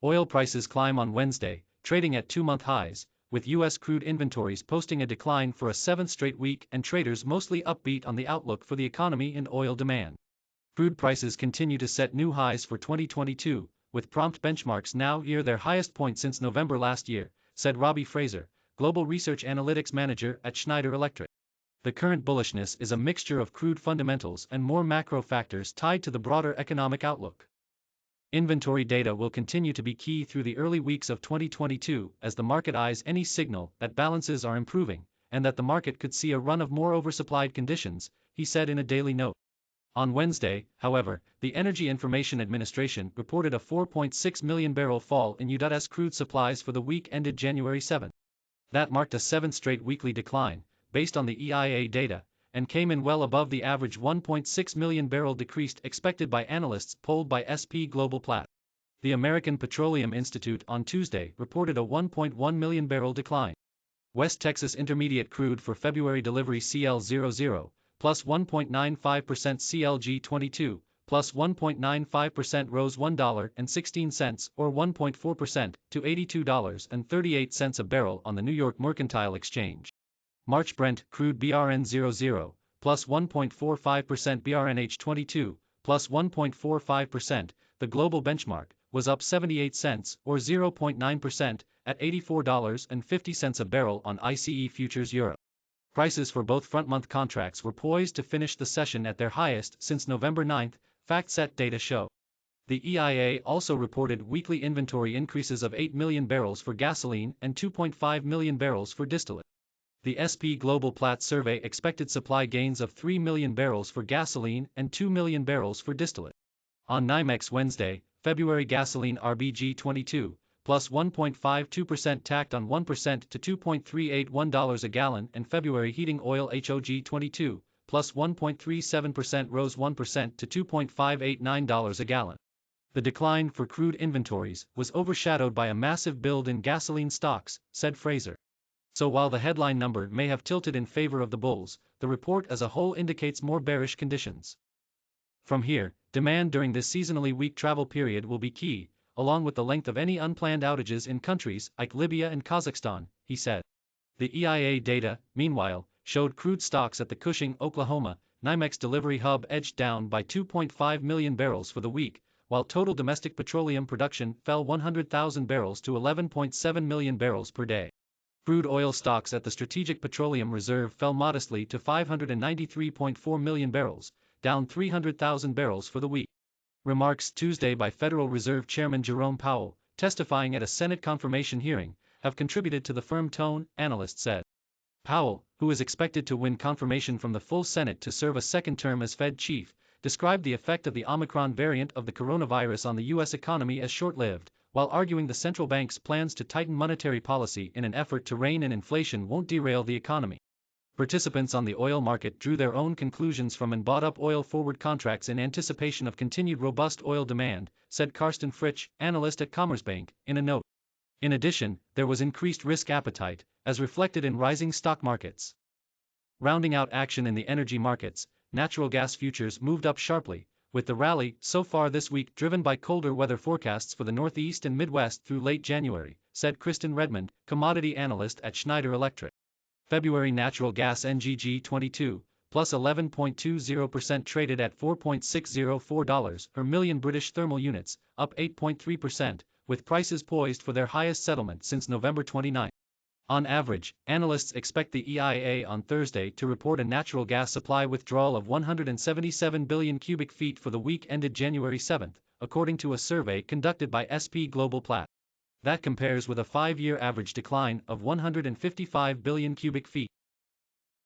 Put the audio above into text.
Oil prices climb on Wednesday, trading at two-month highs, with U.S. crude inventories posting a decline for a seventh straight week and traders mostly upbeat on the outlook for the economy and oil demand. Crude prices continue to set new highs for 2022, with prompt benchmarks now near their highest point since November last year, said Robbie Fraser, Global Research Analytics Manager at Schneider Electric. The current bullishness is a mixture of crude fundamentals and more macro factors tied to the broader economic outlook. Inventory data will continue to be key through the early weeks of 2022 as the market eyes any signal that balances are improving, and that the market could see a run of more oversupplied conditions, he said in a daily note. On Wednesday, however, the Energy Information Administration reported a 4.6 million barrel fall in U.S. crude supplies for the week ended January 7. That marked a seventh straight weekly decline, based on the EIA data, and came in well above the average 1.6 million barrel decrease expected by analysts polled by SP Global Platts. The American Petroleum Institute on Tuesday reported a 1.1 million barrel decline. West Texas Intermediate crude for February delivery CL00, plus 1.95% CLG22, plus 1.95% rose $1.16 or 1.4% to $82.38 a barrel on the New York Mercantile Exchange. March Brent crude BRN00, plus 1.45% BRNH22, plus 1.45%, the global benchmark, was up 78 cents or 0.9% at $84.50 a barrel on ICE Futures Europe. Prices for both front-month contracts were poised to finish the session at their highest since November 9, FactSet data show. The EIA also reported weekly inventory increases of 8 million barrels for gasoline and 2.5 million barrels for distillate. The SP Global Platts survey expected supply gains of 3 million barrels for gasoline and 2 million barrels for distillate. On Nymex Wednesday, February gasoline RBG22, plus 1.52% tacked on 1% to $2.381 a gallon, and February heating oil HOG22, plus 1.37% rose 1% to $2.589 a gallon. The decline for crude inventories was overshadowed by a massive build in gasoline stocks, said Fraser. So while the headline number may have tilted in favor of the bulls, the report as a whole indicates more bearish conditions. From here, demand during this seasonally weak travel period will be key, along with the length of any unplanned outages in countries like Libya and Kazakhstan, he said. The EIA data, meanwhile, showed crude stocks at the Cushing, Oklahoma, Nymex delivery hub edged down by 2.5 million barrels for the week, while total domestic petroleum production fell 100,000 barrels to 11.7 million barrels per day. Crude oil stocks at the Strategic Petroleum Reserve fell modestly to 593.4 million barrels, down 300,000 barrels for the week. Remarks Tuesday by Federal Reserve Chairman Jerome Powell, testifying at a Senate confirmation hearing, have contributed to the firm tone, analysts said. Powell, who is expected to win confirmation from the full Senate to serve a second term as Fed chief, described the effect of the Omicron variant of the coronavirus on the U.S. economy as short-lived, while arguing the central bank's plans to tighten monetary policy in an effort to rein in inflation won't derail the economy. Participants on the oil market drew their own conclusions from and bought up oil forward contracts in anticipation of continued robust oil demand, said Karsten Fritsch, analyst at Commerzbank, in a note. In addition, there was increased risk appetite, as reflected in rising stock markets. Rounding out action in the energy markets, natural gas futures moved up sharply, with the rally so far this week driven by colder weather forecasts for the Northeast and Midwest through late January, said Kristen Redmond, commodity analyst at Schneider Electric. February natural gas NGG 22, plus 11.20% traded at $4.604 per million British thermal units, up 8.3%, with prices poised for their highest settlement since November 29. On average, analysts expect the EIA on Thursday to report a natural gas supply withdrawal of 177 billion cubic feet for the week ended January 7, according to a survey conducted by SP Global Platts. That compares with a 5-year average decline of 155 billion cubic feet.